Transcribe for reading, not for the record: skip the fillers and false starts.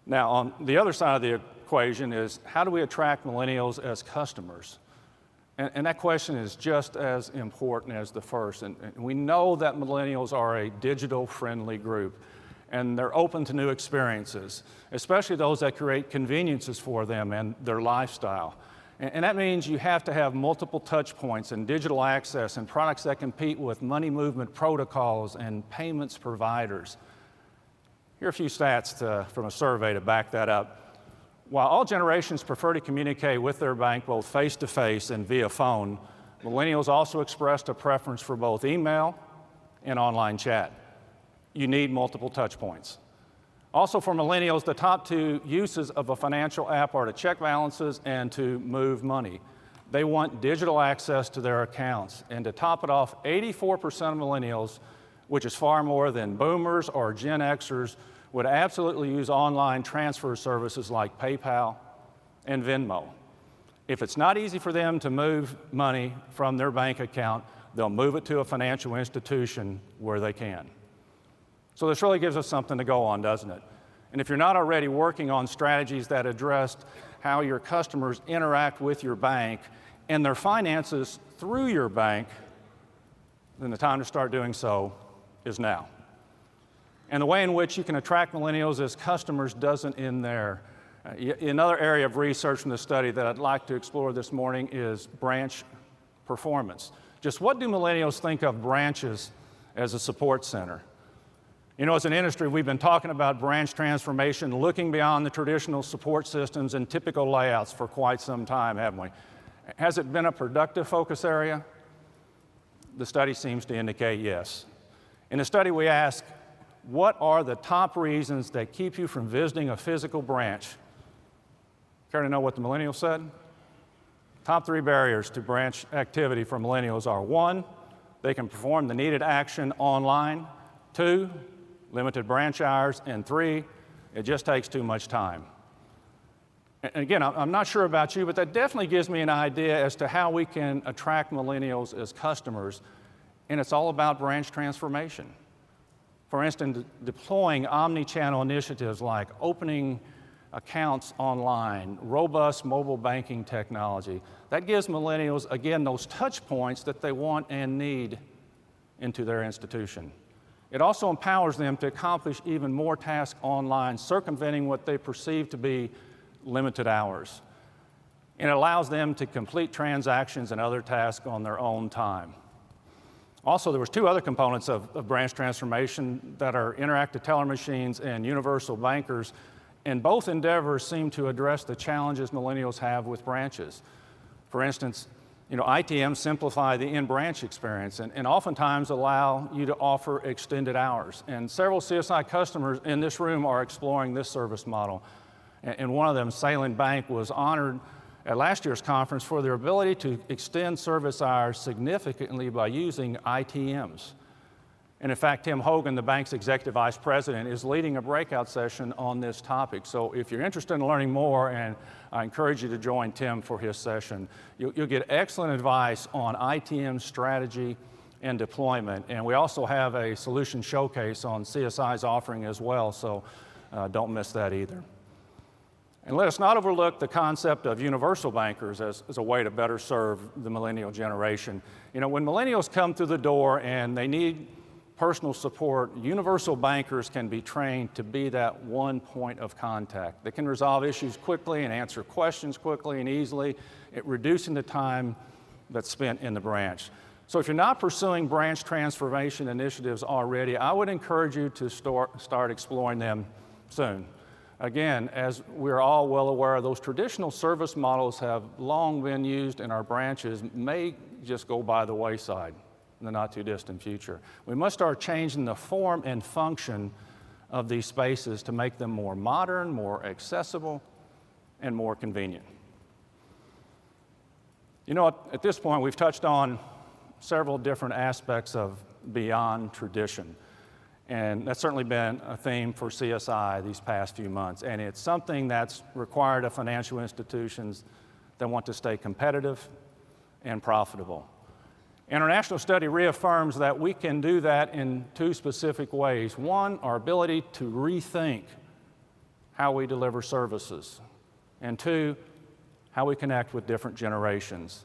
Now, on the other side of the equation is, how do we attract millennials as customers? And that question is just as important as the first. And we know that millennials are a digital-friendly group, and they're open to new experiences, especially those that create conveniences for them and their lifestyle. And that means you have to have multiple touch points and digital access and products that compete with money movement protocols and payments providers. Here are a few stats from a survey to back that up. While all generations prefer to communicate with their bank both face-to-face and via phone, millennials also expressed a preference for both email and online chat. You need multiple touch points. Also for millennials, the top two uses of a financial app are to check balances and to move money. They want digital access to their accounts. And to top it off, 84% of millennials, which is far more than boomers or Gen Xers, would absolutely use online transfer services like PayPal and Venmo. If it's not easy for them to move money from their bank account, they'll move it to a financial institution where they can. So this really gives us something to go on, doesn't it? And if you're not already working on strategies that address how your customers interact with your bank and their finances through your bank, then the time to start doing so is now. And the way in which you can attract millennials as customers doesn't end there. Another area of research from the study that I'd like to explore this morning is branch performance. Just what do millennials think of branches as a support center? You know, as an industry, we've been talking about branch transformation, looking beyond the traditional support systems and typical layouts for quite some time, haven't we? Has it been a productive focus area? The study seems to indicate yes. In the study, we asked, what are the top reasons that keep you from visiting a physical branch? Care to know what the millennials said? Top 3 barriers to branch activity for millennials are: 1, they can perform the needed action online; 2, limited branch hours; and 3, it just takes too much time. And again, I'm not sure about you, but that definitely gives me an idea as to how we can attract millennials as customers, and it's all about branch transformation. For instance, deploying omnichannel initiatives like opening accounts online, robust mobile banking technology. That gives millennials, again, those touch points that they want and need into their institution. It also empowers them to accomplish even more tasks online, circumventing what they perceive to be limited hours. And it allows them to complete transactions and other tasks on their own time. Also, there was 2 other components of branch transformation that are interactive teller machines and universal bankers, and both endeavors seem to address the challenges millennials have with branches. For instance, you know, ITMs simplify the in-branch experience and oftentimes allow you to offer extended hours. And several CSI customers in this room are exploring this service model. And one of them, Salient Bank, was honored at last year's conference for their ability to extend service hours significantly by using ITMs. And in fact, Tim Hogan, the bank's executive vice president, is leading a breakout session on this topic. So if you're interested in learning more, and I encourage you to join Tim for his session, you'll get excellent advice on ITM strategy and deployment. And we also have a solution showcase on CSI's offering as well, so don't miss that either. And let us not overlook the concept of universal bankers as a way to better serve the millennial generation. You know, when millennials come through the door and they need personal support, universal bankers can be trained to be that one point of contact. They can resolve issues quickly and answer questions quickly and easily, reducing the time that's spent in the branch. So if you're not pursuing branch transformation initiatives already, I would encourage you to start exploring them soon. Again, as we're all well aware, those traditional service models have long been used in our branches, may just go by the wayside in the not too distant future. We must start changing the form and function of these spaces to make them more modern, more accessible, and more convenient. You know, at this point, we've touched on several different aspects of beyond tradition. And that's certainly been a theme for CSI these past few months. And it's something that's required of financial institutions that want to stay competitive and profitable. And our national study reaffirms that we can do that in 2 specific ways. 1, our ability to rethink how we deliver services. And two, how we connect with different generations.